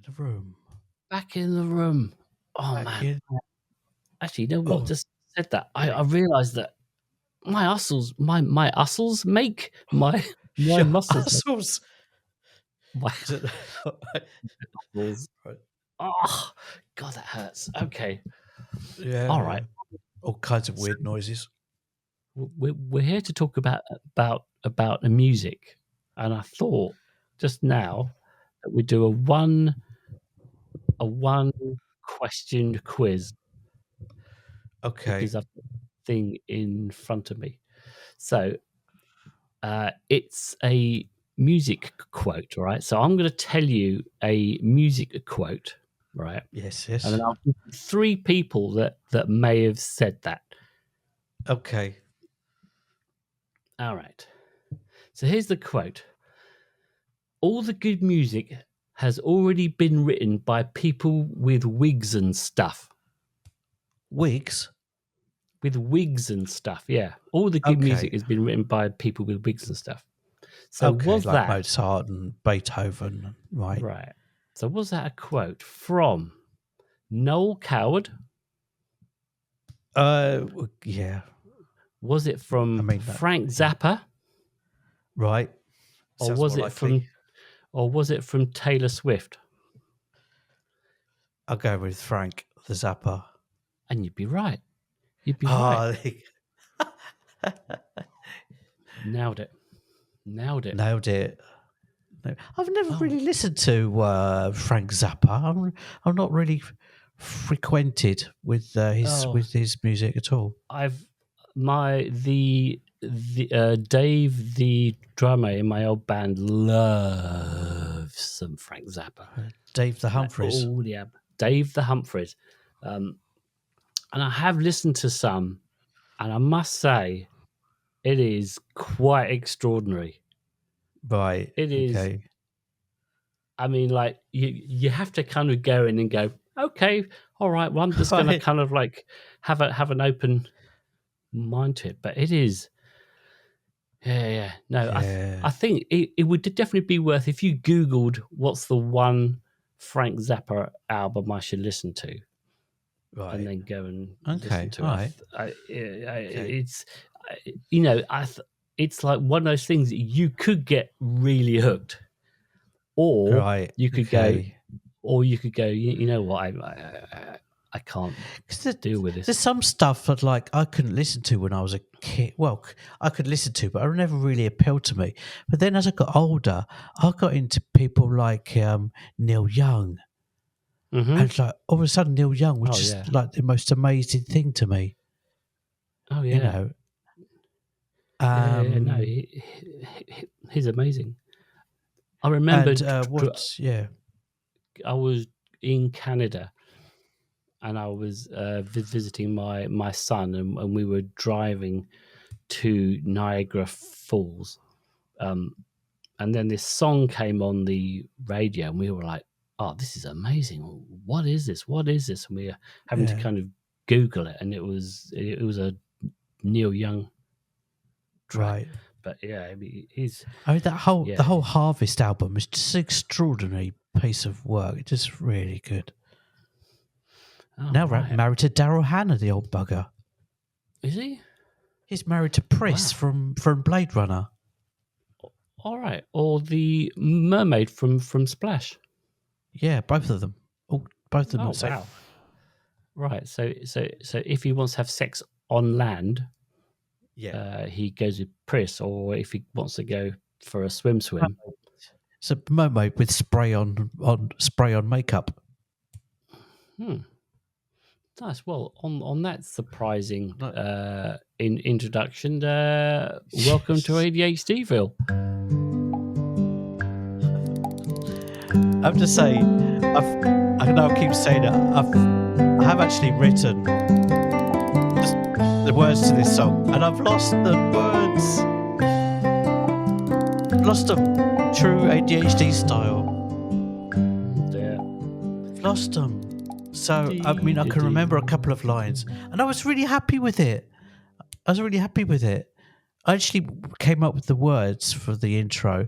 in the room. Back in the room. Oh, Back man. in. Actually, you know what? Oh, Just said that. I realized that my muscles make my sure. muscles make Muscles. my Is it? muscles. Right. Oh, God, that hurts. Okay. Yeah, All yeah. right. All kinds of So weird noises. we're here to talk about the music, and I thought just now that we do a one question quiz Okay. because I've got the thing in front of me. So it's a music quote, right? So I'm going to tell you a music quote, right? Yes, And then yes. I'll give you three people that may have said that. Okay. All right. So here's the quote. All the good music has already been written by people with wigs and stuff. Wigs. With wigs and stuff, yeah. All the good music Okay. has been written by people with wigs and stuff. So Okay, was like that Mozart and Beethoven, right? right? So was that a quote from Noel Coward? Yeah. Was it I from mean, Frank yeah. Zappa? Right. Or Sounds was more it likely. from Taylor Swift? I'll go with Frank the Zappa. And you'd be right. You'd be right. Oh, Nailed it. Nailed it. nailed it. No, I've never Oh, really listened to Frank Zappa. I'm not really frequented with oh, with his music at all. I've the Dave, the drummer in my old band, loves some Frank Zappa. Dave the Like, Humphreys. oh yeah, Dave the Humphreys. And I have listened to some, and I must say, it is quite extraordinary. Right. It is. Okay. I mean, like you have to kind of go in and go, okay, all right. Well, I'm just going to Right. kind of like have an open mind to it. But it is. Yeah. No, Yeah. I think it would definitely be worth if you Googled what's the one Frank Zappa album I should listen to, Right. and then go and listen Okay. to All it. right. Okay. It's it's like one of those things that you could get really hooked, or Right. you could go, Okay. You know what, I can't deal with There's this. some stuff that like I couldn't listen to when I was a kid. Well, I could listen to, but it never really appealed to me. But then as I got older, I got into people like Neil Young. Mm-hmm. And like all of a sudden, Neil Young was Oh just yeah. like the most amazing thing to me. Oh yeah. You know. Yeah. No, he's amazing. I remember Yeah. I was in Canada and I was visiting my son, and we were driving to Niagara Falls. And then this song came on the radio, and we were like, "Oh, this is amazing! What is this? What is this?" And we were having to Yeah. kind of Google it, and it was a Neil Young track. Right. But yeah, I mean, he's I mean the yeah. whole Harvest album is just an extraordinary piece of work. It's just really good. Oh, Now right. married to Daryl Hannah, the old bugger. Is he? He's married to Pris from Blade Runner. All right, or the mermaid from Splash. Yeah, both of them. Oh, both of them. Oh wow! Right, so if he wants to have sex on land, Yeah. he goes with Pris, or if he wants to go for a swim, It's a mermaid with spray on makeup. Nice. Well, on that surprising introduction, welcome to ADHDville. I have to say, I know I keep saying it. I have actually written the words to this song, and I've lost the words. Lost them. True ADHD style. Yeah. Lost them. So, I mean, I can remember a couple of lines, and I was really happy with it. I actually came up with the words for the intro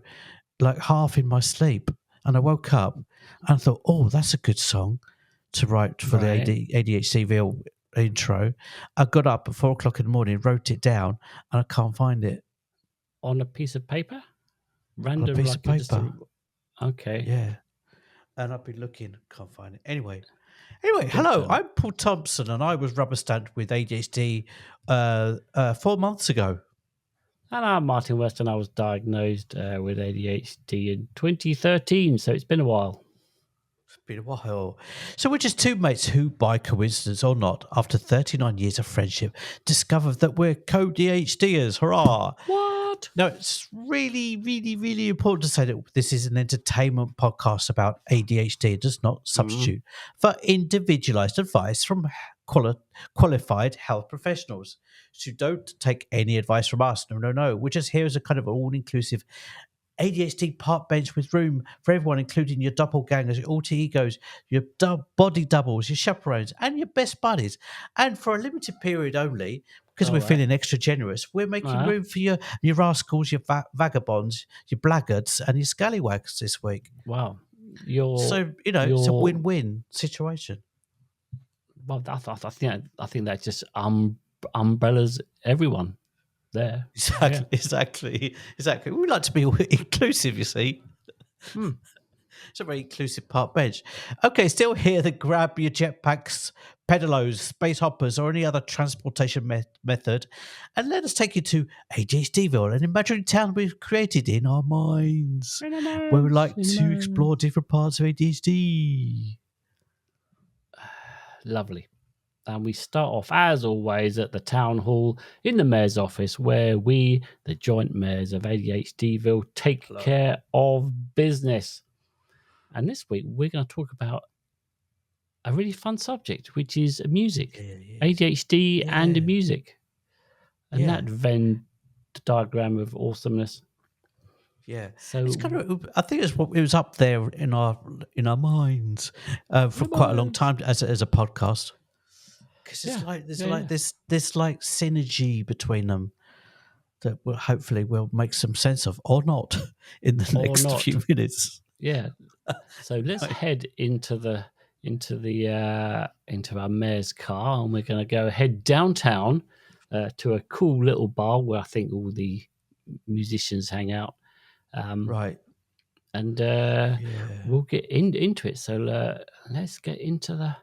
like half in my sleep. and I woke up and I thought, oh, that's a good song to write for the Right. ADHDville intro. I got up at 4 o'clock in the morning, wrote it down, and I can't find it On a piece of paper? on a Random, piece of like it just paper. a... Okay. Yeah. And I've been looking, can't find it. Anyway, Good hello. job. I'm Paul Thompson, and I was rubber stamped with ADHD 4 months ago. And I'm Martin West, and I was diagnosed with ADHD in 2013, so it's been a while. It's been a while. So we're just two mates who, by coincidence or not, after 39 years of friendship, discovered that we're co-DHDers. Hurrah! What? No, it's really, really, really important to say that this is an entertainment podcast about ADHD. It does not substitute for individualized advice from qualified health professionals. So don't take any advice from us. No, no, no. We're just here as a kind of all-inclusive ADHD park bench with room for everyone, including your doppelgangers, your alter egos, your body doubles, your chaperones, and your best buddies. And for a limited period only, because All we're right. feeling extra generous, we're making room for your rascals, your vagabonds, your blackguards, and your scallywags this week. Wow. So, it's a win-win situation. Well, I think that just umbrellas everyone there. Exactly. We like to be inclusive, you see. It's a very inclusive park bench. Okay, still here to grab your jetpacks, pedalos, space hoppers, or any other transportation method, and let us take you to ADHDville, an imaginary town we've created in our minds, where we like to explore different parts of ADHD. Lovely. And we start off, as always, at the town hall in the mayor's office, where we, the joint mayors of ADHDville, take care of business. And this week, we're going to talk about a really fun subject, which is music, ADHD and music, and that Venn diagram of awesomeness. Yeah, so it's kind of. I think it was up there in our minds for quite a long time as a podcast. Because it's there's like synergy between them that we'll make some sense of, or not, in the next few minutes. Yeah. So let's head into our mayor's car, and we're going to head downtown to a cool little bar where I think all the musicians hang out. Right. And we'll get into it. So let's get into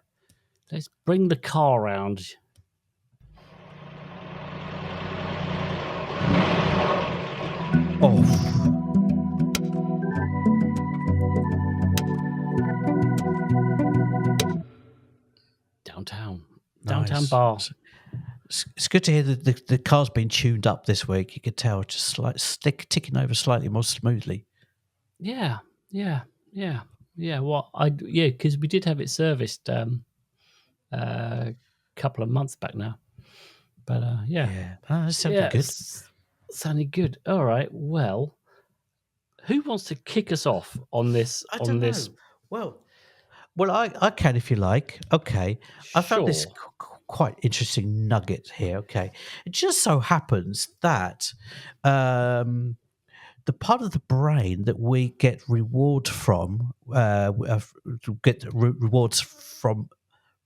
let's bring the car around. Downtown bar. It's good to hear that the car's been tuned up this week. You could tell, just like ticking over slightly more smoothly. Yeah. Well, because we did have it serviced a couple of months back now. But That sounded good. Sounded good. All right. Well, who wants to kick us off on this? I don't know. Well, I can if you like. Okay, I found this quite interesting nugget here. Okay, it just so happens that the part of the brain that we get rewards from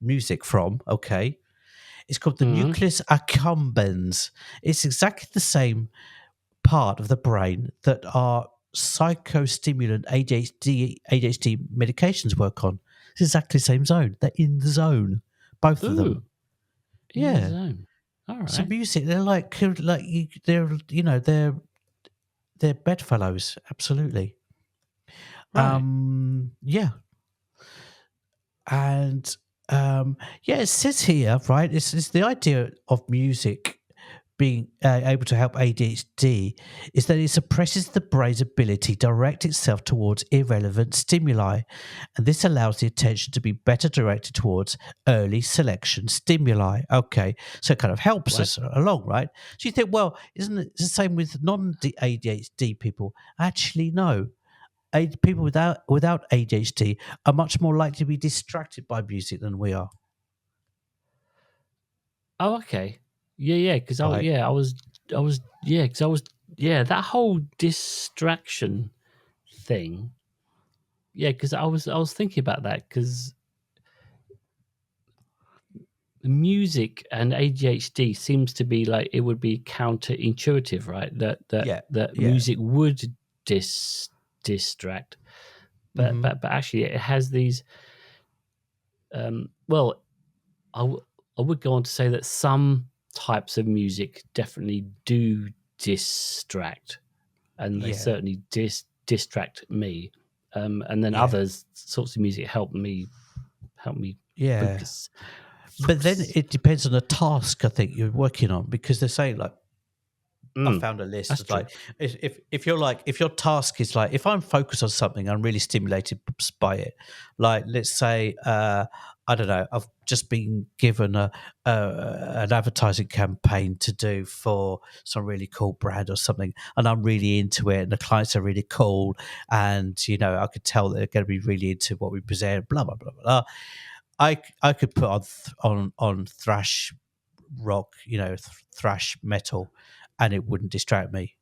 music from. Okay, it's called the nucleus accumbens. It's exactly the same part of the brain that our psychostimulant ADHD medications work on. It's exactly the same zone. They're in the zone, both of them. In the zone. All right. So music, they're they're bedfellows. Absolutely. Right. Yeah. And it says here, right? It's the idea of music being able to help ADHD is that it suppresses the brain's ability to direct itself towards irrelevant stimuli, and this allows the attention to be better directed towards early selection stimuli. Okay, so it kind of helps us along, right? So you think, well, isn't it the same with non-ADHD people? Actually, no. People without ADHD are much more likely to be distracted by music than we are. Oh, okay. Yeah, because that whole distraction thing Yeah, because I was thinking about that because music and ADHD seems to be like it would be counterintuitive, right? Yeah, That yeah. music would distract, but Hmm. actually it has these. Well, I would go on to say that some types of music definitely do distract, and they Yeah, certainly distract me. And then yeah, others sorts of music help me yeah. focus. But then Focus. it depends on the task I think you're working on, because they're saying like, I Mm, found a list that's of true. like, if you're like, if your task is like, if I'm focused on something, I'm really stimulated by it. Like, let's say, I don't know, I've just been given an advertising campaign to do for some really cool brand or something, and I'm really into it, and the clients are really cool, and I could tell that they're going to be really into what we present. Blah blah blah blah. I could put on on thrash rock, thrash metal, and it wouldn't distract me.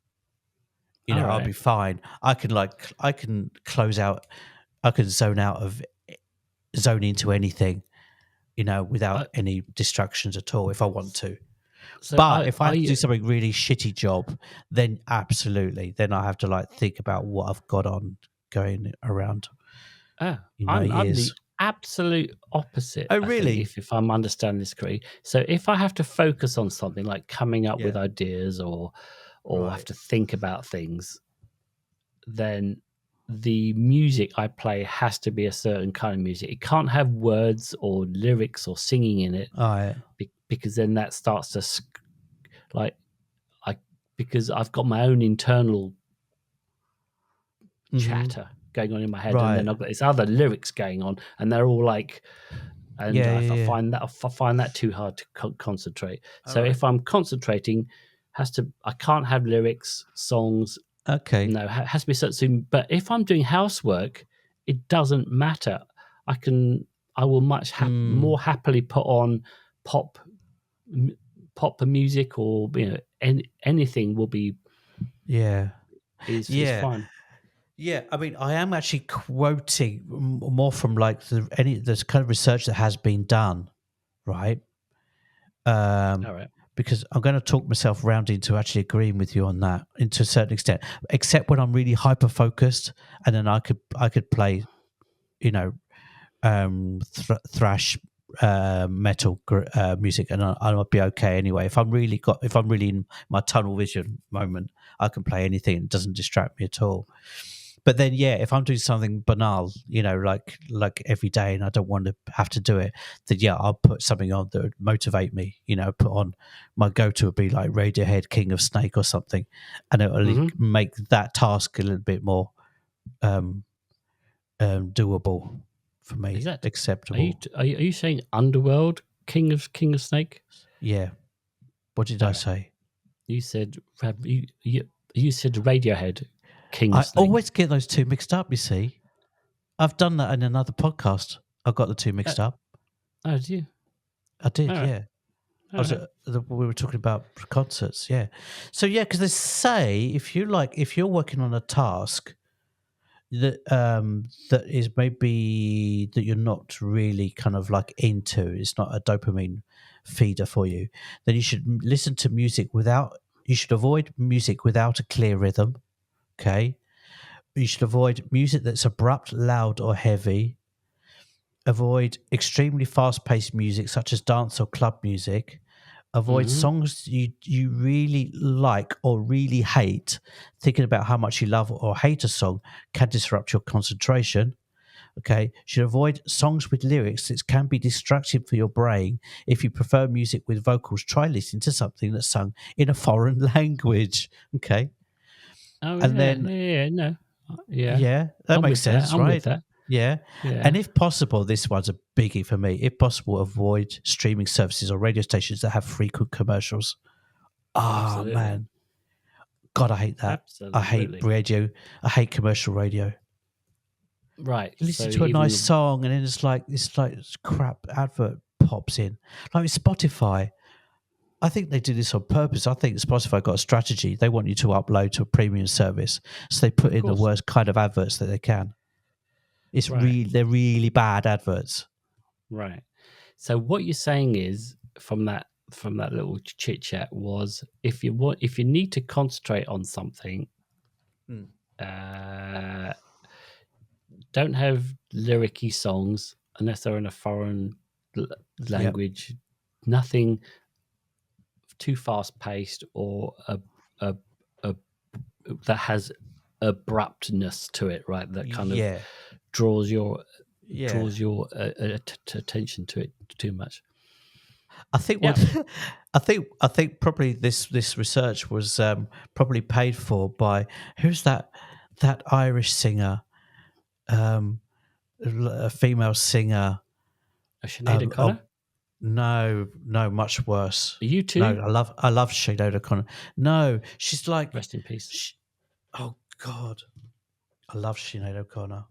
All I'll right. be fine. I can close out. I can zone into anything, without I, any distractions at all if I want to. so But if I have to do I something really shitty job, then absolutely, then I have to like think about what I've got on going around in my I'm the ears. absolute opposite. Oh, I think really? if I'm understanding this correctly. So if I have to focus on something like coming up with Yeah. ideas or have Right. to think about things, then the music I play has to be a certain kind of music. It can't have words or lyrics or singing in it All right. because then that starts to like I because I've got my own internal Mm-hmm. chatter going on in my head, and Right. then I've got this other lyrics going on, and they're all like, and Yeah. I Yeah. Yeah. find that too hard to concentrate. All So right. if I'm concentrating, I can't have lyrics, songs. Okay. No, has to be certain. But if I'm doing housework, it doesn't matter. I can, I will Mm, more happily put on pop, m- pop music, or anything will be yeah. is Yeah. fine. Yeah, I mean, I am actually quoting more from like there's kind of research that has been done, right? Um, All right. because I'm going to talk myself round into actually agreeing with you on that, into a certain extent, except when I'm really hyper focused, and then I could play, you know, thrash, metal music, and I'll be okay anyway. If I'm really in my tunnel vision moment, I can play anything; it doesn't distract me at all. But then, yeah, if I'm doing something banal, like every day, and I don't want to have to do it, then yeah, I'll put something on that would motivate me. Put on my go-to would be like Radiohead, King of Snake, or something, and it will Hmm. make that task a little bit more um, doable for Is me, that acceptable. are you saying Underworld, King of Snake? Yeah. What did All I right. say? You said you said Radiohead, King of I Snake. always get those two mixed up. You see, I've done that in another podcast. I got the two Uh, mixed up. oh, did you? I All did, right. yeah. I All was right. we were talking about concerts, yeah. So yeah, because they say if you're working on a task that is maybe that you're not really kind of like into, it's not a dopamine feeder for you, then you should listen to music without. You should avoid music without a clear rhythm. Okay, you should avoid music that's abrupt, loud, or heavy. Avoid extremely fast-paced music such as dance or club music. Avoid Hmm. songs you really like or really hate. Thinking about how much you love or hate a song can disrupt your concentration. Okay, you should avoid songs with lyrics that can be distracting for your brain. If you prefer music with vocals, try listening to something that's sung in a foreign language. Okay, Oh and yeah, then yeah. No, yeah. yeah, that I'm makes with that. sense, I'm with right? that. Yeah. And Yeah, if possible, this one's a biggie for me. If possible, avoid streaming services or radio stations that have frequent commercials. Ah, absolutely, man. God, I hate that. I hate absolutely. radio. I hate commercial radio. Right. You So listen to a nice even song and then it's like this crap advert pops in. Like with Spotify. I think they do this on purpose. I think Spotify got a strategy. They want you to upload to a premium service. So they put of in the course, worst kind of adverts that they can. It's Right. they're really bad adverts. Right. So what you're saying is from that little chit chat was if you need to concentrate on something, Mm. don't have lyricy songs unless they're in a foreign Yep. language. Nothing too fast paced or a that has abruptness to it, right? That kind of Yeah. draws your Yeah. attention to it too much. I think Yeah, what I think probably this research was probably paid for by who's that Irish singer, a female singer. Sinead O'Connor. No, no, much worse. You No, too. I love Sinead O'Connor. No, she's like, Rest in peace. oh God, I love Sinead O'Connor.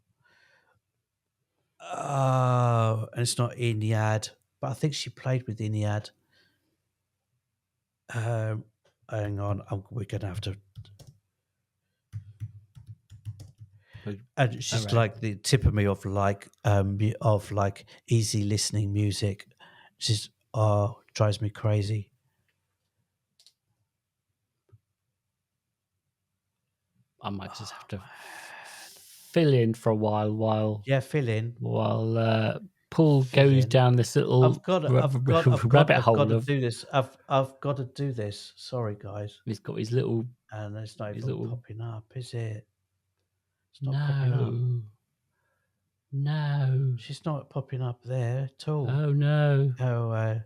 Oh, and it's not Iliad, but I think she played with Iliad. Hang on, we're gonna have to. And All she's right. like the epitome of like easy listening music. She's drives me crazy. I might just have to fill in for a while Yeah, fill in, Paul fill goes in. down this little rabbit I've got hole to of. do this. I've got to do this. Sorry, guys. He's got his little And it's not even popping up, is it? It's not popping up. no. She's not popping up there at all. Oh no. Oh,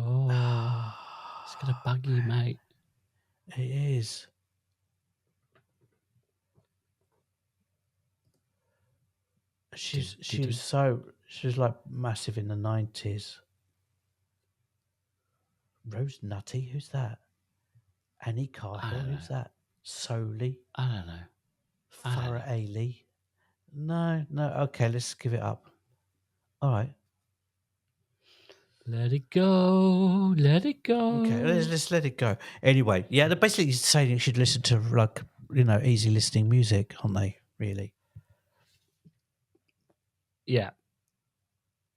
Oh, it's gonna bug you, mate. it is. She was like massive in the 90s. Rose Nutty, who's that? Annie Carter, who's that? Soli, I don't know. Farrah Ailey. No, okay, let's give it up. All right. Let it go. Let it go. Okay, let's let it go. Anyway, yeah, they're basically saying you should listen to like, easy listening music, aren't they? Really? Yeah.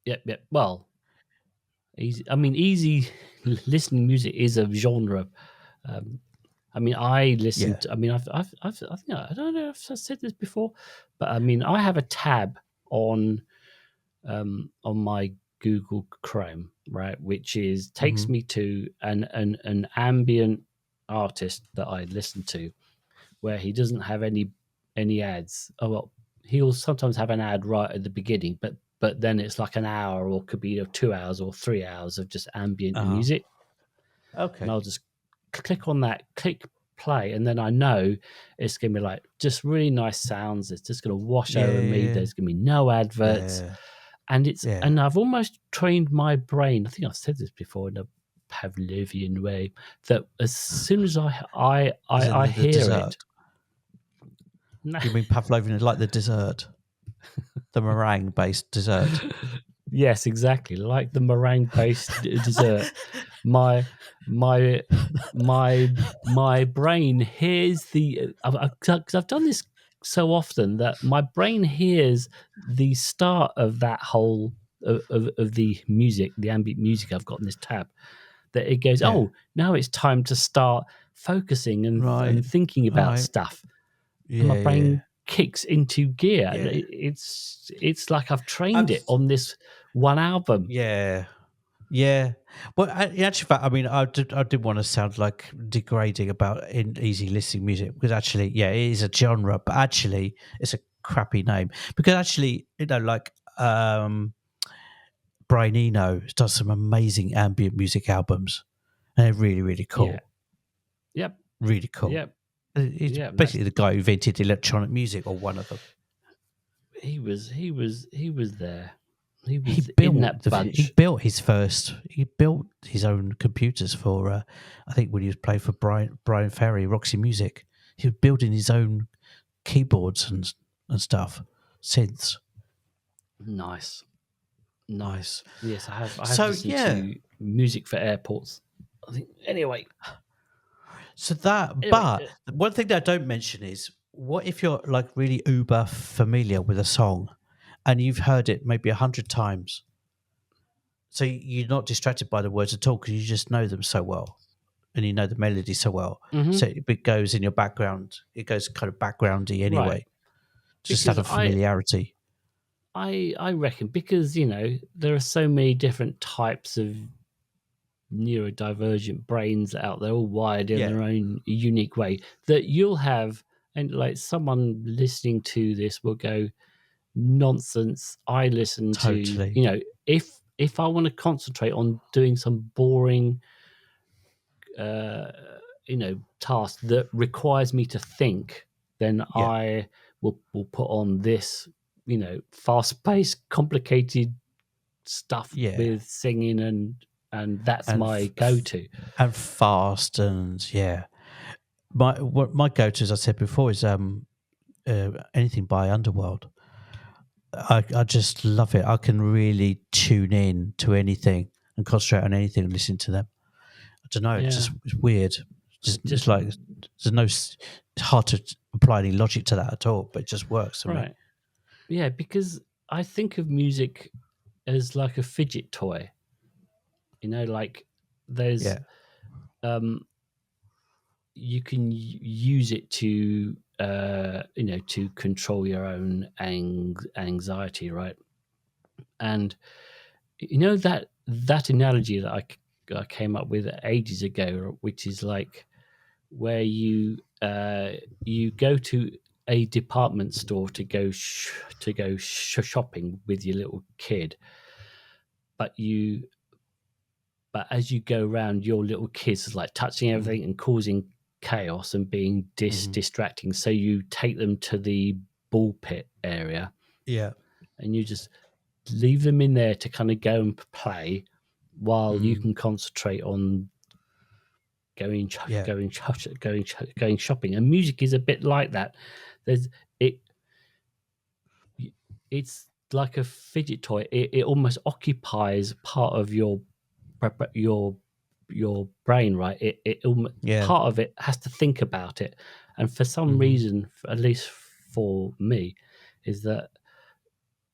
Yep. Well, easy. I mean, easy listening music is a genre. I mean, I listen Yeah. to. I mean, I think I don't know if I said this before, but I mean, I have a tab on my Google Chrome, right, which takes me to an ambient artist that I listen to, where he doesn't have any ads. Oh well, he'll sometimes have an ad right at the beginning, but then it's like an hour or could be 2 hours or 3 hours of just ambient music, and Okay. I'll just click on that, click play, and then I know it's gonna be like just really nice sounds. It's just gonna wash over me. Yeah. There's gonna be no adverts. Yeah. And it's Yeah. and I've almost trained my brain. I think I've said this before in a Pavlovian way, that as soon as I hear dessert. it, You mean Pavlovian, like the dessert, the meringue-based dessert? yes, exactly, like the meringue-based dessert. My brain hears because I've done this so often that my brain hears the start of that whole of the music, the ambient music I've got in this tab, that it goes, Yeah. oh, now it's time to start focusing and thinking about stuff. Yeah. And my brain kicks into gear. Yeah. It's like I've trained it on this one album. Yeah. Yeah. Well, in actual fact, I mean, I didn't want to sound like degrading about easy listening music, because actually, yeah, it is a genre, but actually, it's a crappy name, because actually, like Brian Eno does some amazing ambient music albums, and they're really, really cool. Yeah. Yep. Really cool. Yep. He's basically the guy who invented electronic music, or one of them. He was there. He was He built in that bunch. He built his own computers for I think when he was playing for Brian Ferry, Roxy Music. He was building his own keyboards and stuff, synths. Nice. Yes, I have So, listened to music for airports, I think. Anyway. So that, but one thing that I don't mention is what if you're like really uber familiar with a song and you've heard it maybe 100 times? So you're not distracted by the words at all because you just know them so well and you know the melody so well. Hmm. So it goes in your background. It goes kind of backgroundy Right. anyway, just out Because of familiarity. I reckon because there are so many different types of neurodivergent brains out there, all wired in Yeah, their own unique way, that you'll have, and like someone listening to this will go, nonsense. I listen to, totally. if I want to concentrate on doing some boring uh task that requires me to think, then Yeah, I will put on this, fast paced, complicated stuff yeah, with singing, and that's and my go-to. and fast and yeah. My go to, as I said before, is anything by Underworld. I just love it. I can really tune in to anything and concentrate on anything and listen to them. I don't know. Yeah, It's weird. Just it's just like there's no. It's hard to apply any logic to that at all, but it just works for me. right. Yeah, because I think of music as like a fidget toy. Like there's Yeah. um you can use it to to control your own anxiety, right? And that analogy that I came up with ages ago, which is like where you go to a department store to go shopping with your little kid, but as you go around, your little kids is like touching Mm, everything and causing chaos and being mhm. distracting. So you take them to the ball pit area Yeah. and you just leave them in there to kind of go and play while you Mm, can concentrate on yeah. going shopping. And music is a bit like that. There's it it's like a fidget toy. It almost occupies part of your your brain, right? Yeah. Part of it has to think about it, and for some Hmm. reason, at least for me, is that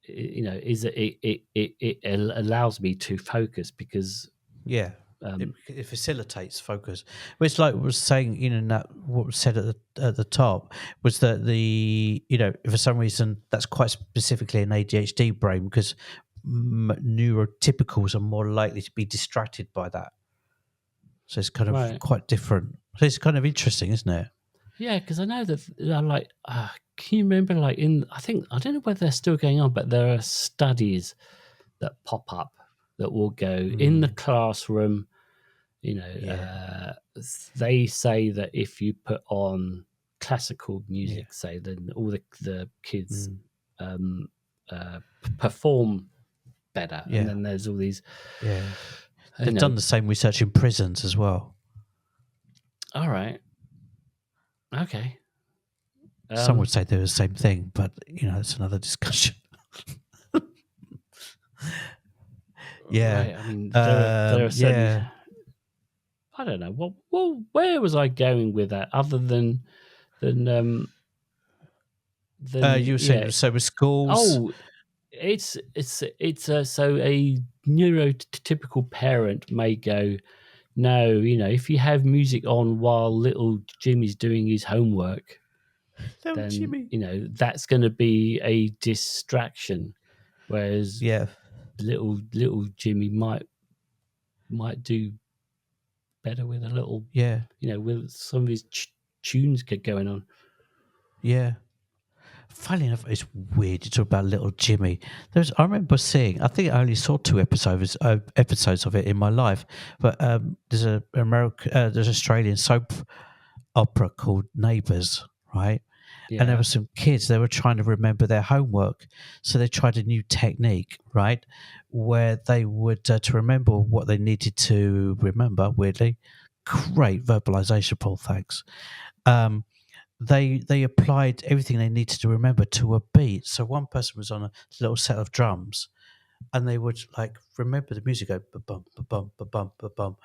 is that it allows me to focus because Yeah. It, um, it facilitates focus. Well, it's like was saying, that what was said at the top was that for some reason that's quite specifically an ADHD brain because neurotypicals are more likely to be distracted by that. So it's kind of right, quite different. So it's kind of interesting, isn't it? yeah, because I know that like can you remember like in I don't know whether they're still going on, but there are studies that pop up that will go in the Mm, classroom. yeah. They say that if you put on classical Yeah. music, say, then all the kids Mm, um, perform better. And yeah. then there's all these, Yeah. you They've know, done the same research in prisons as well. all right, okay, Some would um, say they're the same thing, but it's another discussion. Yeah. right. I mean, there are certainly. Yeah. I don't know. Where was I going with that? Other than You were yeah. saying so with schools. Oh, so a neurotypical parent may go, no, if you have music on while little Jimmy's doing his homework, No, then Jimmy. that's going to be a distraction, whereas Yeah. little Jimmy might do better with a little, Yeah. with some of his tunes going on. Yeah. Funny enough, it's weird you talk about little Jimmy. I remember seeing. I think I only saw two episodes of it in my life. But there's Australian soap opera called Neighbours, right? And there Yeah. were some kids. They were trying to remember their homework, so they tried a new technique, right, where they would to remember what they needed to remember. Weirdly, great verbalization, Paul. Thanks. Um, they applied everything they needed to remember to a beat. So one person was on a little set of drums, and they would like remember the music. Go ba bum ba bum ba bum ba bum.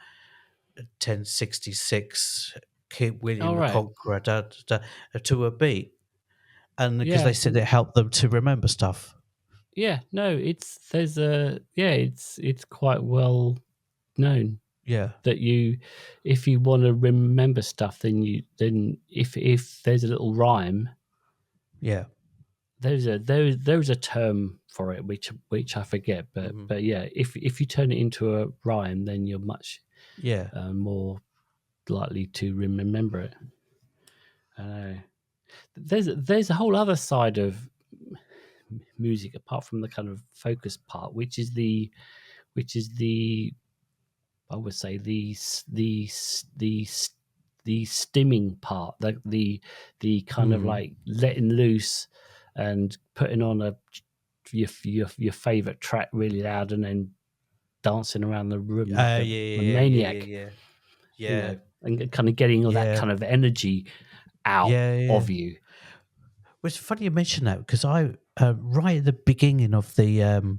1066. King William All the right. Conqueror to a beat. and because they Yeah. said it helped them to remember stuff. Yeah. No, it's quite well known Yeah, that if you want to remember stuff, then if there's a little rhyme, yeah, there's a term for it which I forget, hmm but yeah, if you turn it into a rhyme, then you're much yeah. more likely to remember it. I know. There's a whole other side of music apart from the kind of focus part, which is the I would say the stimming part, the kind of Mm. like letting loose and putting on your favorite track really loud and then dancing around the room like Yeah, a yeah, yeah, maniac, yeah, you yeah, know, and kind of getting all that yeah, kind of energy out yeah, yeah. of you. Well, it's funny you mention that because I right at the beginning of the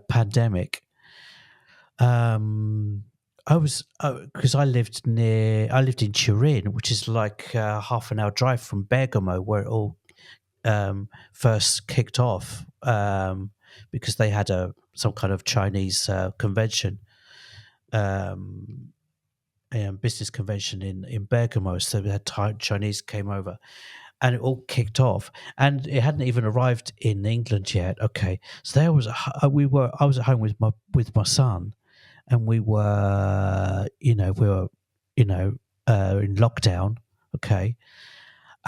pandemic, um, I was because I lived in Turin, which is like half an hour drive from Bergamo, where it all first kicked off, because they had some kind of Chinese convention, um, business convention in Bergamo. So they had Chinese came over, and it all kicked off, and it hadn't even arrived in England yet. Okay, so there was I was at home with my son, and we were in lockdown. Okay,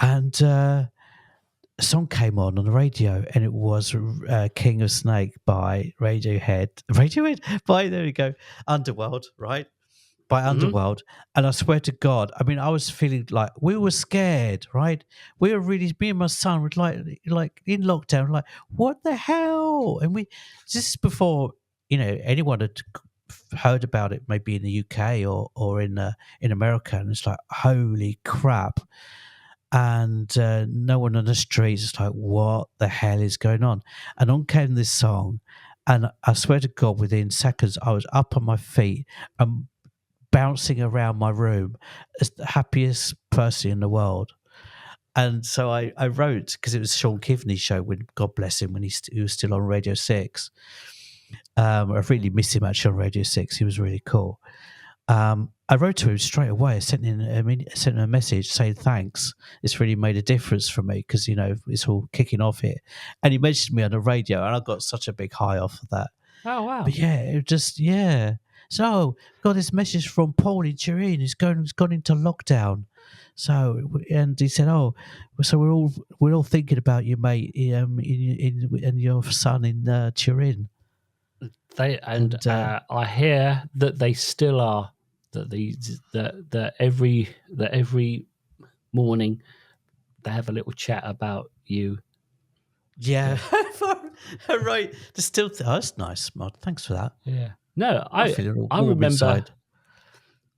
and a song came on the radio, and it was King of Snake by Radiohead by, there we go, Underworld, right? By Hmm. Underworld. And I swear to God, I mean, I was feeling like we were scared, right? We were really, me and my son were like in lockdown, like, what the hell? And this is before, anyone had heard about it, maybe in the UK or in America. And it's like, holy crap. And no one on the streets is like, what the hell is going on? And on came this song. And I swear to God, within seconds, I was up on my feet and bouncing around my room as the happiest person in the world. And so I wrote, because it was Sean Kivney's show, when God bless him, when he was still on Radio 6. I really miss him actually on Radio 6. He was really cool. I wrote to him straight away. I sent him a message saying thanks. It's really made a difference for me because it's all kicking off here. And he mentioned me on the radio, and I got such a big high off of that. Oh wow! But yeah, it just So got this message from Paul in Turin. He's gone into lockdown. So, and he said, "Oh, so we're all thinking about you, mate. And your son in Turin." And I hear that they still are that every morning they have a little chat about you. yeah, right. There's still that's nice, Mod. Thanks for that. Yeah. No, I feel a little I warm remember inside.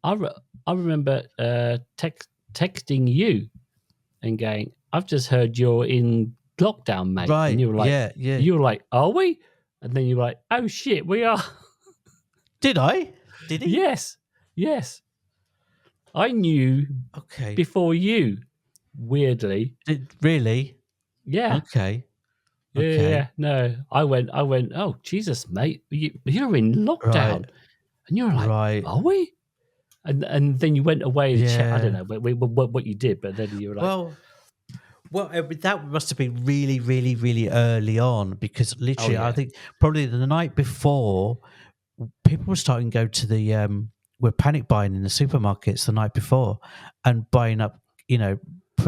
I remember texting you and going, "I've just heard you're in lockdown, mate," and Right? Yeah, yeah. you were like, "Are we?" And then you were like, "Oh shit, we are." Did I? Did he? Yes, yes. I knew Okay. before you. Weirdly, Did really? yeah. Okay. Yeah, yeah, Okay. yeah. No, I went. Oh Jesus, mate, you're in Right. lockdown, and you were like, Right. "Are we?" And then you went away to check. I don't Yeah. know what you did, but then you were like, Well, that must have been really, really, really early on, because "Oh literally, I yeah, think probably the night before, people were starting to go to were panic buying in the supermarkets the night before, and buying up,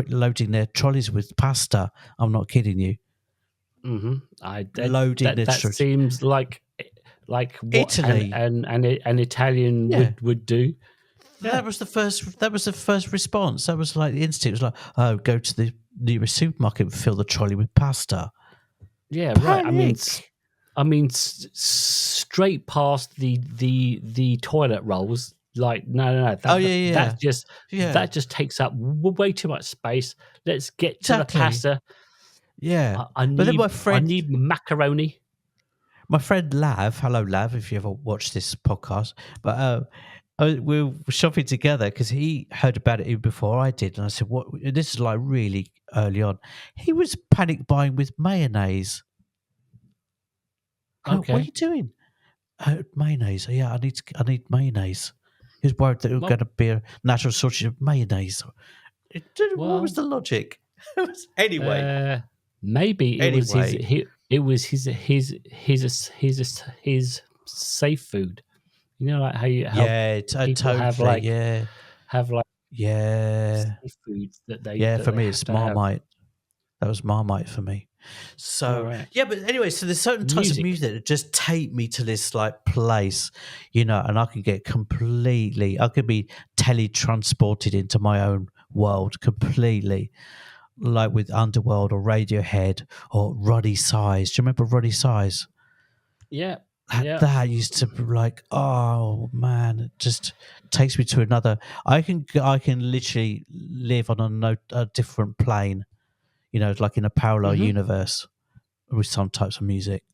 loading their trolleys with pasta. I'm not kidding you. mm-hmm." Loading their That trolleys. seems like what Italy. an Italian Yeah. would do. Yeah, That was the first. That was the first response. That was like the instinct. It was like, oh, go to the nearest supermarket and fill the trolley with pasta. yeah, right. Panic. Straight past the toilet rolls. Like no, Oh yeah, yeah. that just takes up way too much space. Let's get to the Exactly. pasta. Yeah. I But then need macaroni. my friend Lav, hello Lav, if you ever watch this podcast, but we were shopping together because he heard about it even before I did, and I said, "What?" This is like really early on. He was panic buying with mayonnaise. I went, what are Okay. you doing? Mayonnaise. Yeah, I need mayonnaise. He was worried that it was going Well, to be a natural shortage of mayonnaise. What was well, the logic? Anyway, uh, maybe it was his. anyway, It was his safe food. You know, like how yeah, people totally, yeah, have like yeah, safe foods yeah. that For they me, have it's to have. Marmite. That was Marmite for me. All So right. yeah, but anyway, so there's certain types of Music. music that just take me to this like place, and I can get completely, I could be teletransported into my own world completely, like with Underworld or Radiohead or Roddy Size. Do you remember Roddy Size? Yeah. Yeah. That used to be like, oh man, it just takes me to another. I can literally live on a different plane, like in a parallel Mm-hmm. universe with some types of music.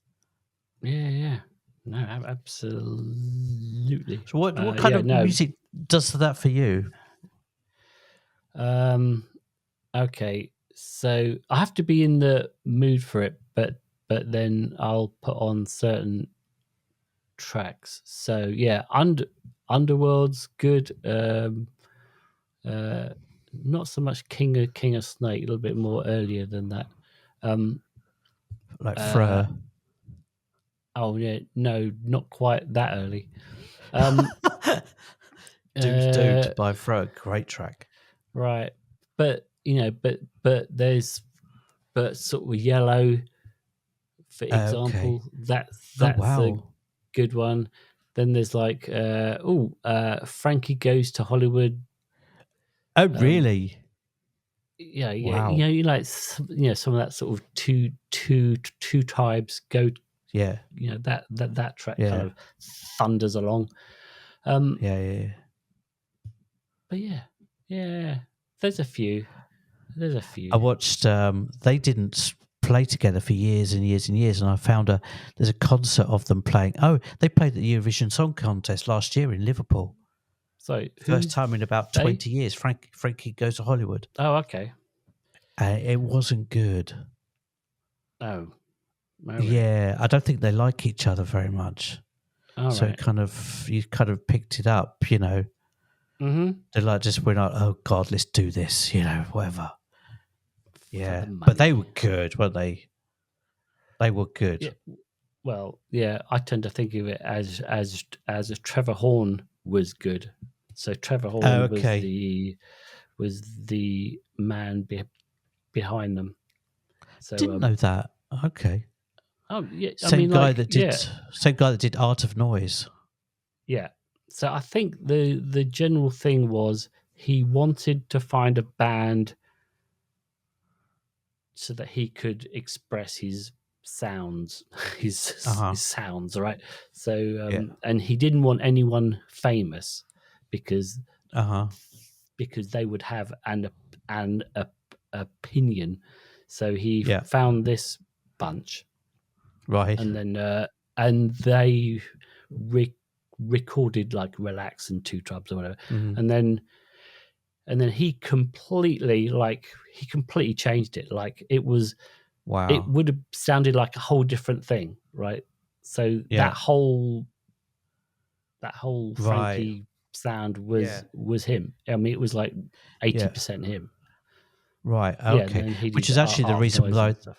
Yeah. Yeah. No, absolutely. So what kind Yeah. of No. music does that for you? Um. Okay. So I have to be in the mood for it, but then I'll put on certain tracks. So yeah, Underworld's good. Uh, Not so much King of Snake, a little bit more earlier than that. Um, Like uh, Fleur, oh yeah, no, not quite that early. Um, Dude uh, by Fleur, great track. right, but there's but sort of Yellow, for Okay. example. Oh That's a wow. good one. Then there's like Frankie Goes to Hollywood. Oh Um, really? yeah, yeah, Wow. you like some of that sort of two tribes go. Yeah. That track kind Yeah. of thunders along. Um, Yeah. Yeah. Yeah. but yeah, yeah, there's a few. There's a I few. watched. They didn't play together for years and years and years, and I found there's a concert of them playing. Oh, they played at the Eurovision Song Contest last year in Liverpool. So First who's time in about they? 20 years. Frankie Goes to Hollywood. Oh, okay. It wasn't good. Oh, all right. Yeah, I don't think they like each other very much. All So right. you kind of picked it up. Mm-hmm. They like just went like, oh God, let's do this, whatever. For the Yeah, but they money. were good, weren't they? They were good. Yeah. Well, yeah. I tend to think of it as Trevor Horn was good. So Trevor Oh, Horn okay. was the man behind them. So Didn't know that. Okay. oh yeah, I Same mean guy like that did yeah, same guy that did Art of Noise. yeah. So I think the general thing was he wanted to find a band so that he could express his sounds, Uh-huh. his sounds, right? So Yeah. and he didn't want anyone famous because Uh-huh. they would have an opinion. So he Yeah. found this bunch, Right. and they re- recorded like Relax and Two Tribes or whatever, Mhm. and then he completely changed it. Like it Wow. would have sounded like a whole different thing, right? So Yeah. that whole Right. Frankie sound Yeah. was him. I mean, it was like Yeah. 80% him. Right. Yeah, and Okay. then he Which did is actually the Art of reason Noise why and stuff.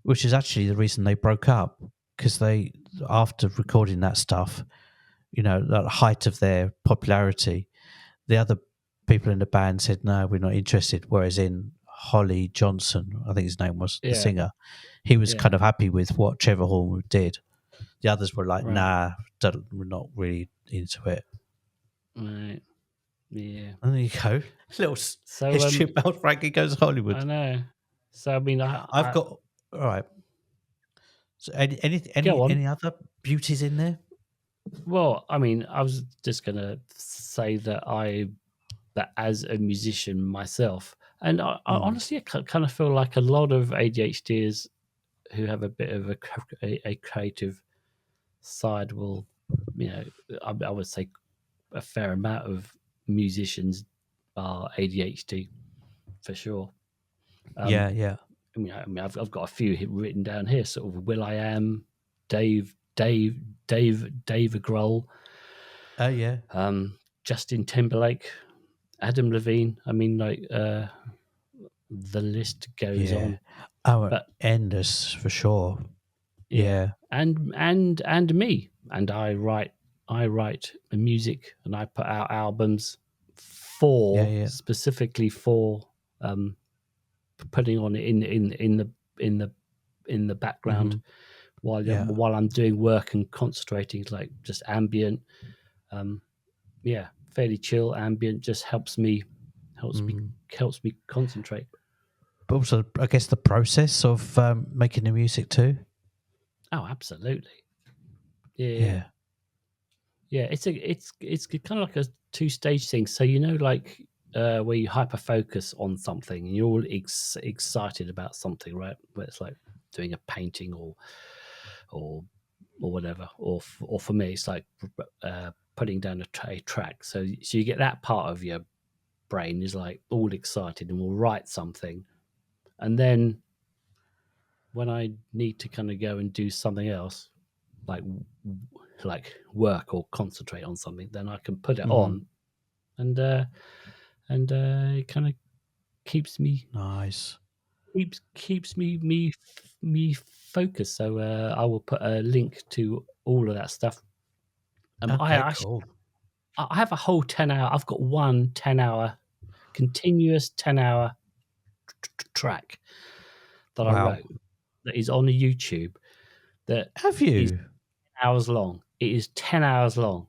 which is actually the reason they broke up, because they, after recording that stuff, at the height of their popularity, the other people in the band said, no, we're not interested. Whereas in Holly Johnson, I think his name was, the Yeah, singer, he was yeah, kind of happy with what Trevor Horn did. The others were like, right, nah, we're not really into it. right, yeah. And there you go. Little So history about Frankie Goes to I Hollywood. know. So I mean, I've I got, all right. So go on. any other beauties in there? Well, I mean, I was just gonna say that as a musician myself, and I Mm. honestly kind of feel like a lot of ADHDers who have a bit of a creative side will, I would say, a fair amount of musicians are ADHD for sure. Yeah, yeah. I mean, I've got a few written down here. Sort of Will I Am, Dave Grohl, Oh, yeah. Justin Timberlake, Adam Levine. I mean, like the list goes Yeah. on. Oh, But endless for sure. yeah, Yeah. and me, and I write music, and I put out albums Yeah, yeah. specifically for putting on it in the background Mhm. while Yeah. while I'm doing work and concentrating, like just ambient. Yeah, fairly chill ambient, just helps me Mm. concentrate. But also, I guess the process of making the music too. Oh, absolutely. Yeah. Yeah. Yeah, it's kind of like a two-stage thing. So like where you hyper focus on something and you're all excited about something, right? Where it's like doing a painting or whatever, or for me, it's like putting down a track. So you get that part of your brain is like all excited and will write something, and then when I need to kind of go and do something else, like work or concentrate on something, then I can put it Mhm. on, and it kind of keeps me Nice. keeps me focused. So I will put a link to all of that stuff. Okay, cool. I have a whole 10 hour. I've got one 10 hour continuous 10 hour track that I Wow. wrote that is on YouTube that Have is you? hours long. It is 10 hours long.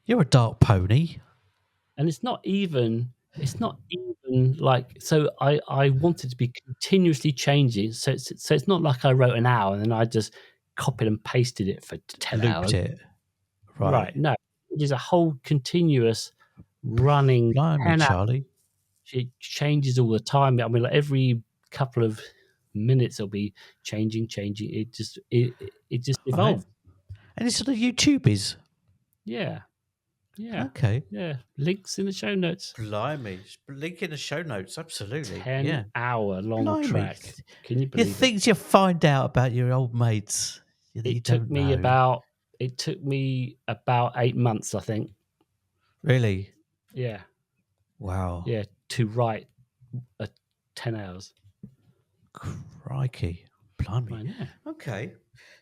You're a dark pony. And it's not even like, so I wanted to be continuously changing, so it's not like I wrote an hour and then I just copied and pasted it for 10 Looped hours. it. Right, Right. no, it is a whole continuous running Blimey, 10 hours. Charlie. It changes all the time. I mean, like every couple of minutes it'll be changing. It just Right. evolves. And it's on the YouTubies. Yeah, yeah, Okay. yeah. Links in the show notes. Blimey. Link in the show notes. Absolutely. 10 Yeah. hour long Blimey. track. Can you You believe it? things you find out about your old mates that you It don't took me know. about it took me about 8 months, I think. Really? Yeah, Wow. yeah, to write 10 hours. Crikey. Blimey. I know. Okay.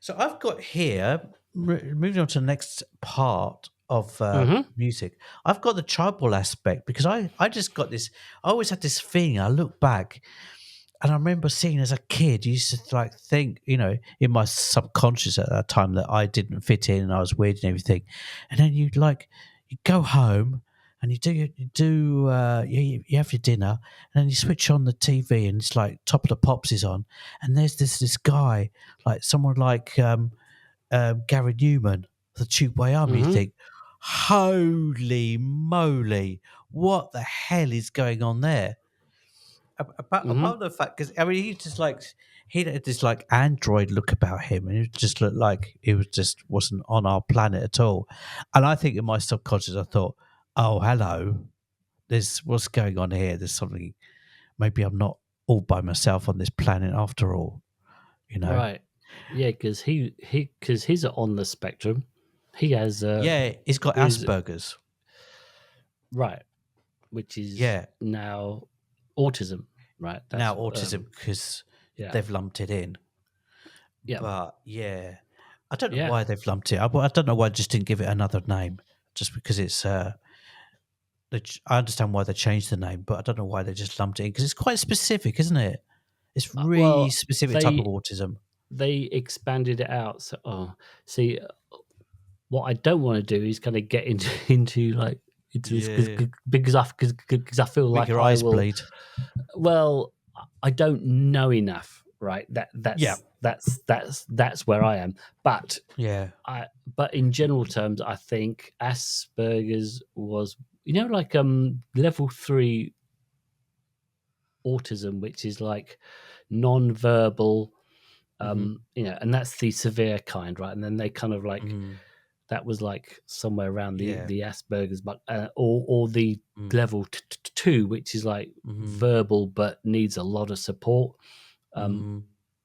So I've got here, moving on to the next part of Mm-hmm. music, I've got the tribal aspect because I just got this, I always had this feeling, I look back and I remember seeing as a kid, you used to like think, in my subconscious at that time that I didn't fit in and I was weird and everything. And then you go home and you have your dinner and then you switch on the TV and it's like Top of the Pops is on. And there's this guy, like someone like Gary Newman, the Tube Way Army. You Mm-hmm. think, holy moly, what the hell is going on there? Mm-hmm. Apart from the fact, because I mean, he had this like android look about him, and it just looked like it was just wasn't on our planet at all. And I think in my subconscious, I thought, oh, hello, there's what's going on here. There's something. Maybe I'm not all by myself on this planet after all. Right. Yeah, because he's on the spectrum. He has Yeah, he's got is Asperger's. right, which is Yeah, now autism. Right. now That's autism because yeah. they've lumped it in. Yeah. But yeah, I don't know Yeah. why they've lumped it. I don't know why they just didn't give it another name. Just because it's, I understand why they changed the name, but I don't know why they just lumped it in because it's quite specific, isn't it? It's really Well, specific type of they autism. they expanded it out. So, see, what I don't want to do is kind of get into into this Yeah, because I feel make like your I eyes will. bleed. Well, I don't know enough, right? Yeah, That's where I am. But yeah. but in general terms, I think Asperger's was like level 3 autism, which is like non-verbal, Mm-hmm. and that's the severe kind, right? And then they kind of like Mm. that was like somewhere around Yeah. the Asperger's, but or the Mm. level 2, which is like Mhm. verbal but needs a lot of support. Mhm.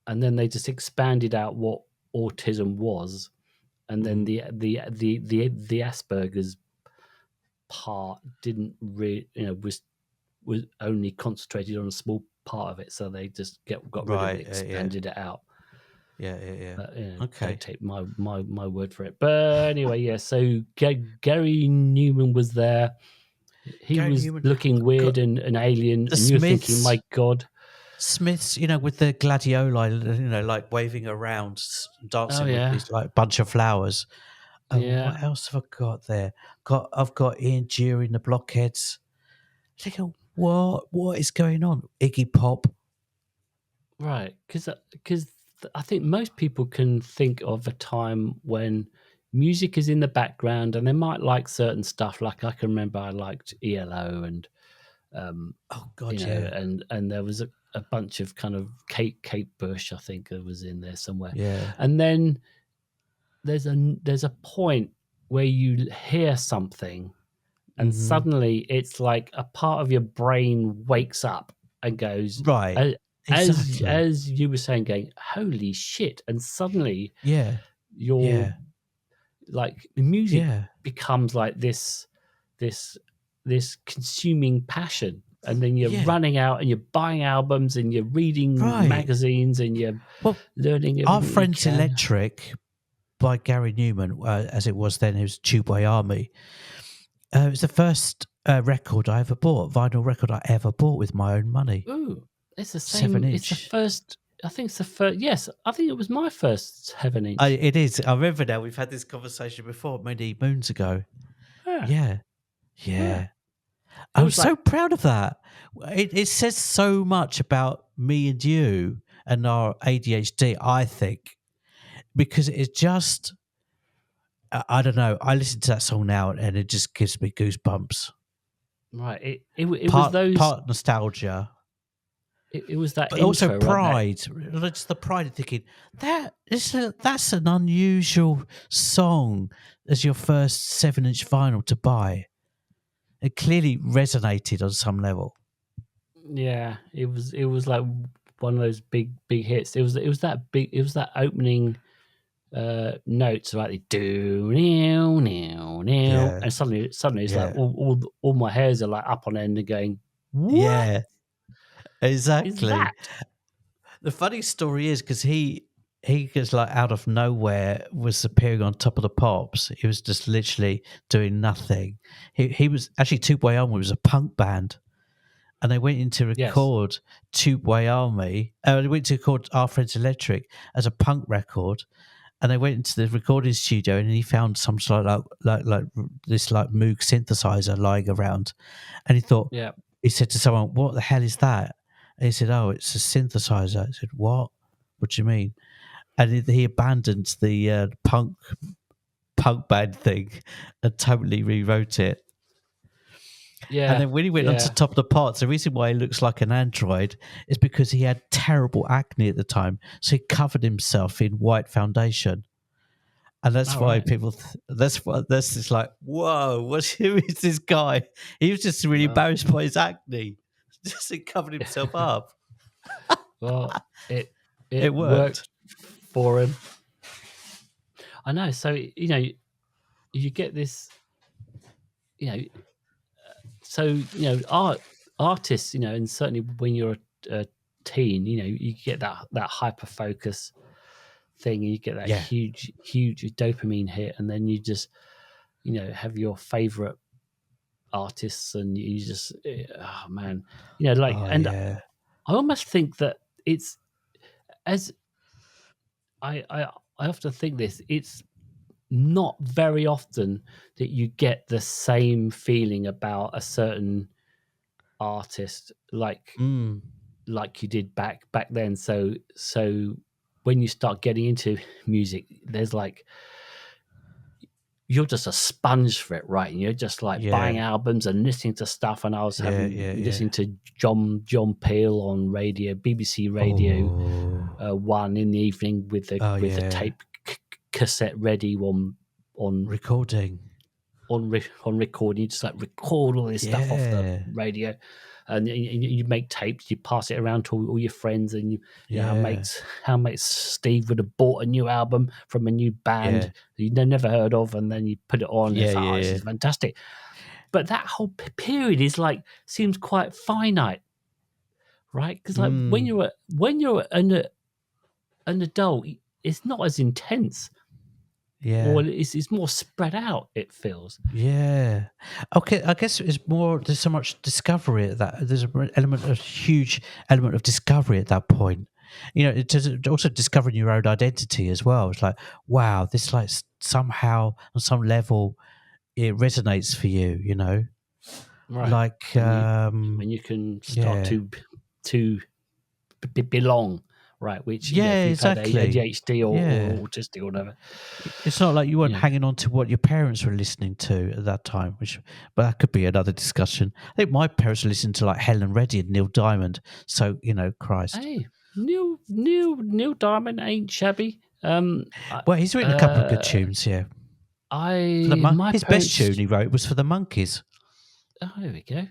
And then they just expanded out what autism was, and then Mhm. the Asperger's part didn't really, was only concentrated on a small part of it, so they just got rid of it, Right. Yeah. expanded it out. Yeah. Yeah. Yeah. But don't Okay. take my word for it. But anyway, yeah. So Gary Newman was there. He Gary was Newman. looking Got weird and an alien, the and you were thinking, Smiths. my God. Smiths, with the gladioli, like waving around, Oh dancing with yeah, these like bunch of flowers. yeah. What else have I got there? I've got Ian during the blockheads. Thinking, what is going on? Iggy Pop. Right, because I think most people can think of a time when music is in the background and they might like certain stuff. Like I can remember I liked ELO, and um, Oh God, yeah, and there was a bunch of kind of Kate Bush, I think, that was in there somewhere. yeah. And then there's a point where you hear something, and Hmm. suddenly it's like a part of your brain wakes up and goes, Right, exactly. as you were saying, going, holy shit. And suddenly Yeah, your yeah, like music yeah, becomes like this this consuming passion, and then you're yeah. running out and you're buying albums and you're reading Right. magazines and you're Well, learning Our everything you Friends can. Electric by Gary Newman, as it was then, it was Tubeway Army. It was the first record I ever bought, vinyl record I ever bought with my own money. Ooh, it's the Seven same. It's the inch. first. I think it's the first. Yes, I think it was my first 7 inch. It is. I remember now. We've had this conversation before many moons ago. Yeah, Yeah, yeah. yeah. It I'm was like, so proud of that. It says so much about me and you and our ADHD, I think, because it's just, I don't know. I listen to that song now and it just gives me goosebumps. right. It was Part those. part nostalgia, It was that but also intro, right? That pride. Just the pride of thinking that's an unusual song as your first 7 inch vinyl to buy. It clearly resonated on some level. yeah. It was like one of those big hits. It was that big. It was that opening notes, right? They do now now now, Yeah, and suddenly it's like yeah, all my hairs are like up on end and going, what yeah. is Exactly. that? The funny story is because he gets like out of nowhere was appearing on Top of the Pops. He was just literally doing nothing. He was actually Two Way Army was a punk band, and they went in to Yes. record Two Way Army. They went to record Our Friends Electric as a punk record, and they went into the recording studio, and he found some sort of like this like Moog synthesizer lying around, and he thought Yeah. he said to someone, "What the hell is that?" And he said, "Oh, it's a synthesizer." I said, "What? What do you mean?" And he abandoned the punk band thing and totally rewrote it. And Yeah. then when he went onto Yeah. Top of the Pops, the reason why he looks like an android is because he had terrible acne at the time, so he covered himself in white foundation. And that's All why right. people. That's just like, whoa! Who is this guy? He was just really Well, embarrassed by his acne. Just he covered himself up. well, it It it worked. worked for him. I know. So you get this. You know, so artists. And certainly when you're a teen, you get that hyper focus thing, and you get that Yeah. huge dopamine hit, and then you just have your favorite artists, and you just oh man, like, Oh and yeah. I almost think that it's as I often think this. It's not very often that you get the same feeling about a certain artist Mm. like you did back then. So when you start getting into music, there's like you're just a sponge for it, right? And you're just like buying Yeah. albums and listening to stuff. And I was Yeah. having Yeah. Yeah. listening to John Peel on radio, BBC Radio Oh. One in the evening with the Oh with the yeah. tape cassette ready on on Recording. on recording. You just like record all this stuff off the Yeah. radio, and you make tapes. You pass it around to all your friends, and you know Yeah. how mates Steve would have bought a new album from a new band Yeah. that you'd never heard of, and then you put it on. And Yeah. it's like, oh, this Yeah. is fantastic. But that whole period is like seems quite finite, right? Because like when Mm. you're an adult, it's not as intense, or Yeah. it's more spread out. It feels. Yeah. Okay. I guess it's more. There's so much discovery at that. There's an element, a huge element of discovery at that point. You know, it's also discovering your own identity as well. It's like, wow, this like somehow on some level it resonates for you. You know, Right. like When you can start yeah, to belong, right? Which yeah, if you've had exactly. ADHD Yeah. or autistic or whatever, It's not like you weren't yeah. hanging on to what your parents were listening to at that time, but that could be another discussion. I think my parents listened to like Helen Reddy and Neil Diamond. So, you know, Christ. Hey, Neil Diamond ain't shabby. Well, he's written a couple of good tunes, yeah. My His best tune parents. he wrote was for the Monkeys. Oh, there we go.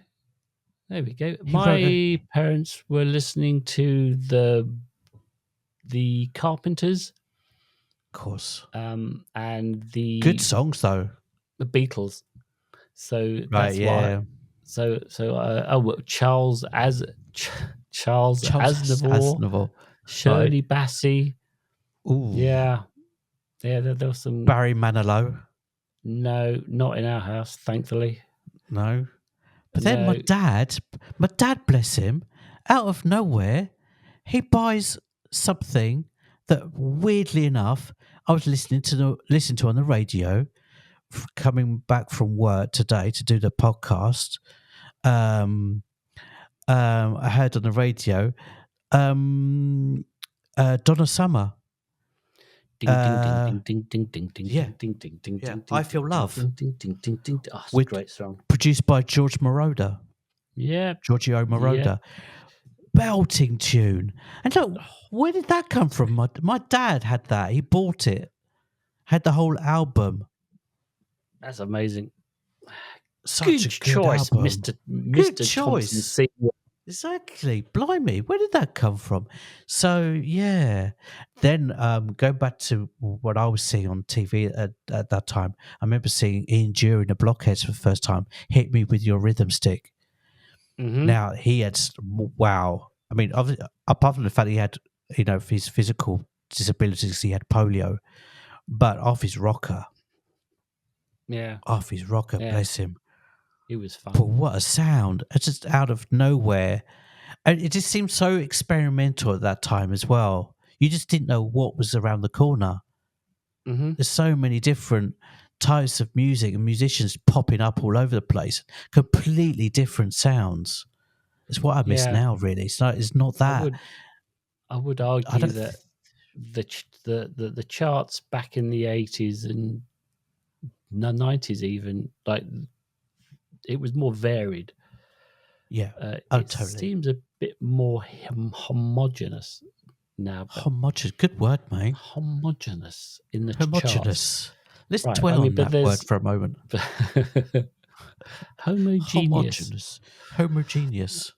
There we go. He wrote a, My parents were listening to the Carpenters, of course, and good songs though. the Beatles. So Right, that's why. yeah. Charles Charles Charles Aznavour, Aznavour. Right. Shirley Bassey. Ooh. Yeah, there was some. Barry Manilow. No, not in our house, thankfully. No. But then No. my dad, bless him, out of nowhere, he buys something that weirdly enough I was listening to on the radio, coming back from work today to do the podcast. I heard on the radio, Donna Summer. Ding ding ding ding ding ding ding ding Yeah, ding ding ding yeah. ding I ding Feel ding Love, ding ding ding ding ding. Oh, it's a with great song. produced by George Moroder, Yeah, Giorgio yeah. Moroder. Belting tune. And look, where did that come from? My dad had that. He bought it. Had the whole album. That's amazing. Such a good choice, album. Mister Good Thompson choice. Senior. Exactly. Blimey, where did that come from? So yeah. Then going back to what I was seeing on TV at that time, I remember seeing Ian Dury in the Blockheads for the first time. Hit Me With Your Rhythm Stick. Mm-hmm. Now he had wow. I mean, apart from the fact he had, you know, his physical disabilities, he had polio, but off his rocker, Yeah, bless him. it was fun. But what a sound! It's just out of nowhere, and it just seemed so experimental at that time as well. You just didn't know what was around the corner. Mm-hmm. There's so many different types of music and musicians popping up all over the place, completely different sounds. It's what I miss now, really. It's not that. I would I argue don't that the charts back in the 80s and the 90s, even, like, it was more varied. Yeah. It Totally. seems a bit more homogenous now. Homogeneous. Good word, mate. Homogenous in the Homogeneous. charts. Let's Right, dwell I mean, on but that word for a moment. Homogeneous. Homogeneous.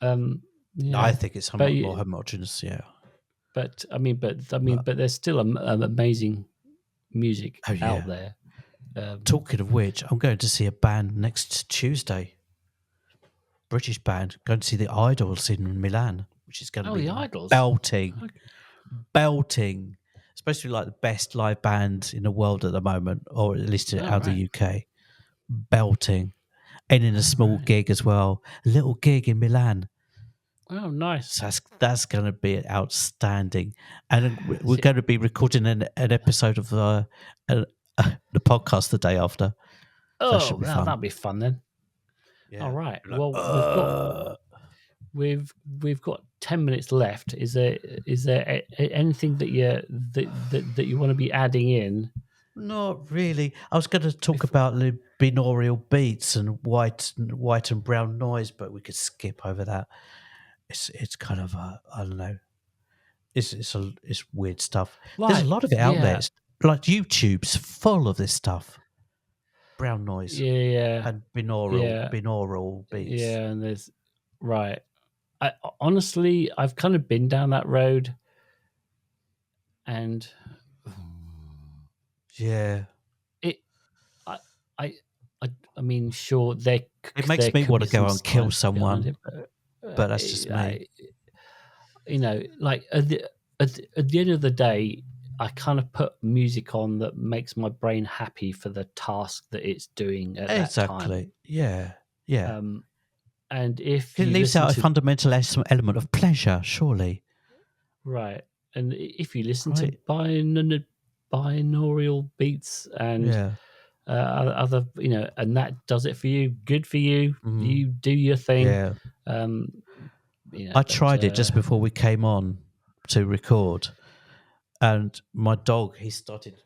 Yeah. I think it's somewhat more homogeneous, yeah. But there's still amazing music out there. Talking of which, I'm going to see a band next Tuesday. British band. Going to see the Idols in Milan, which is going to be the Idols. Belting. Okay. Belting. It's supposed to be like the best live band in the world at the moment, or at least out of the UK. Belting. And in a small gig as well. A little gig in Milan. Oh, nice. So that's going to be outstanding. And we're going to be recording an episode of the podcast the day after. So that should be fun. That'll be fun then. Yeah. All right. Well, we've got 10 minutes left. Is there anything that you want to be adding in? Not really. I was going to talk about the binaural beats and white and brown noise, but we could skip over that. It's kind of I don't know. It's weird stuff. Right. There's a lot of it out there. like YouTube's full of this stuff. Brown noise Yeah, and binaural beats. yeah, and there's right. I honestly, I've kind of been down that road, and Yeah. it, I, I, I mean, sure, It makes there me could want be to go some and kill science behind someone, it, but that's just me. Like at the end of the day, I kind of put music on that makes my brain happy for the task that it's doing at that time. Exactly. Yeah. Yeah. And if It you leaves listen out a to fundamental element of pleasure, surely. right, and if you listen to Right. binaural beats and Yeah. other, and that does it for you, good for you. Mhm. You do your thing. Yeah. I But tried it just before we came on to record, and my dog he started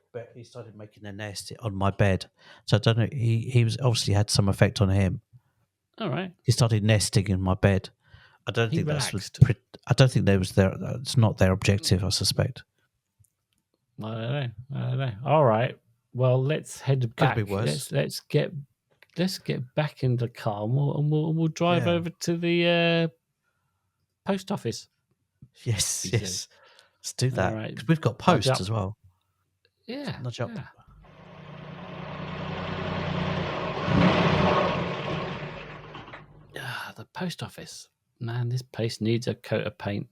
making a nest on my bed. So I don't know. He was obviously had some effect on him. all right, He started nesting in my bed. I don't he think relaxed. I don't think it's not their objective. I suspect. I don't know. All right. Well, let's head Could be back. worse. Let's get back in the car, and we'll drive Yeah. over to the post office. Yes. He Yes. says. Let's do All that right. because we've got Nudge posts up. as well. Yeah. Nudge up. Yeah. The post office. Man, this place needs a coat of paint.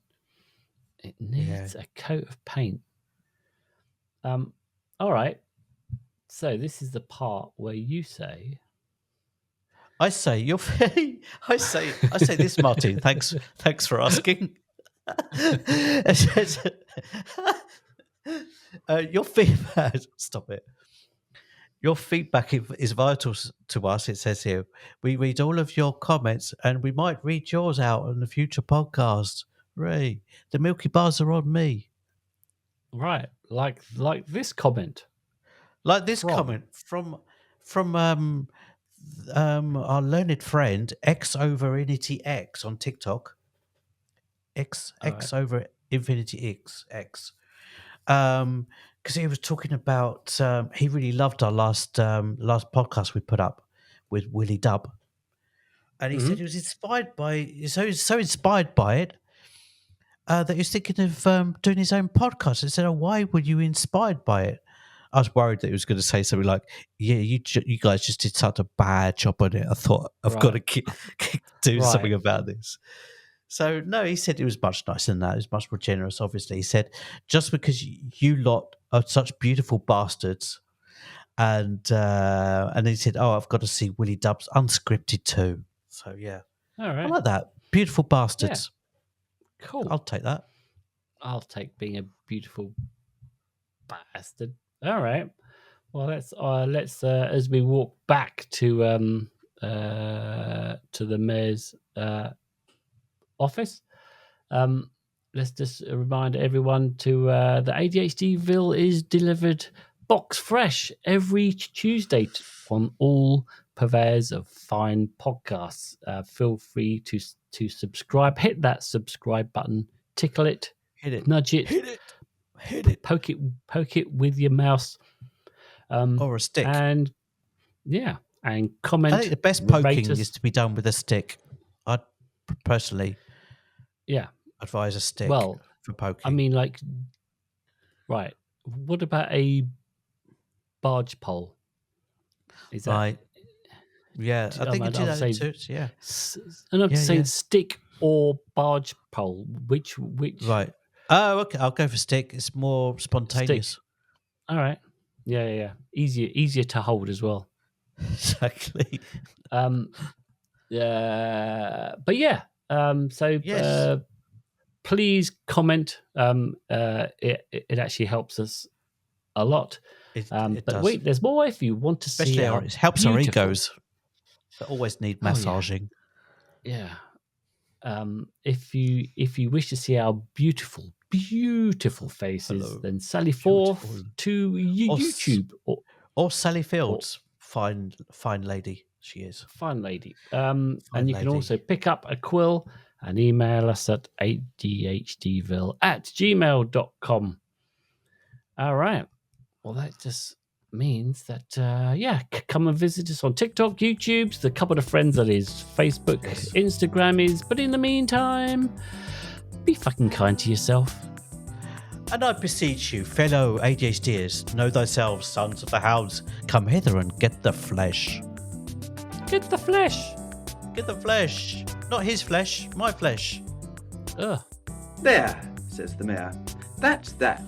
It needs a coat of paint. All right. So this is the part where you say, I say you're. I say this, Martin. Thanks for asking. Your feedback. Stop it. Your feedback is vital to us. It says here we read all of your comments, and we might read yours out on the future podcast. Ray, the Milky Bars are on me. right, like this comment. Like this comment from our learned friend X over Infinity X on TikTok. X over Infinity X. Because he was talking about he really loved our last podcast we put up with Willie Dub, and he said he was inspired by so inspired by it that he was thinking of doing his own podcast. I said, "Oh, why were you inspired by it?" I was worried that he was going to say something like, "Yeah, you guys just did such a bad job on it. I thought I've got to do something about this." So no, he said it was much nicer than that. It was much more generous. Obviously, he said just because you lot are such beautiful bastards, and he said, "Oh, I've got to see Willie Dub's unscripted too." So yeah, All right. I like that. Beautiful bastards. Yeah. Cool. I'll take that. I'll take being a beautiful bastard. All right. Well, let's as we walk back to the mayor's office. Let's just remind everyone to the ADHDville is delivered box fresh every Tuesday on all purveyors of fine podcasts. Feel free to subscribe. Hit that subscribe button. Tickle it. Hit it. Nudge it. Hit it. Poke it with your mouse. Or a stick. And yeah, and comment. I think the best poking is to be done with a stick. I'd personally advise a stick for poking. I mean, like, right. What about a barge pole? Is that right? Yeah, I think you do that too. Yeah, and I'm saying stick or barge pole. Which? Right. Oh, okay. I'll go for stick. It's more spontaneous. Stick. All right. Yeah. Easier to hold as well. Exactly. Yeah. But yeah. So yes. Please comment. It actually helps us a lot. It but does. Wait, there's more if you want to see it helps our egos that always need massaging. Yeah. If you wish to see our beautiful faces, then sally forth to YouTube or Sally Fields, fine lady she is. Fine lady. And you can also pick up a quill and email us at ADHDville@gmail.com. All right. Well, that just means that, come and visit us on TikTok, YouTube, the couple of friends that is, Facebook, Yes. Instagram is. But in the meantime, be fucking kind to yourself. And I beseech you, fellow ADHDers, know thyselves, sons of the hounds, come hither and get the flesh. Get the flesh. Get the flesh. Not his flesh, my flesh. Ugh. There, says the mayor. That's that.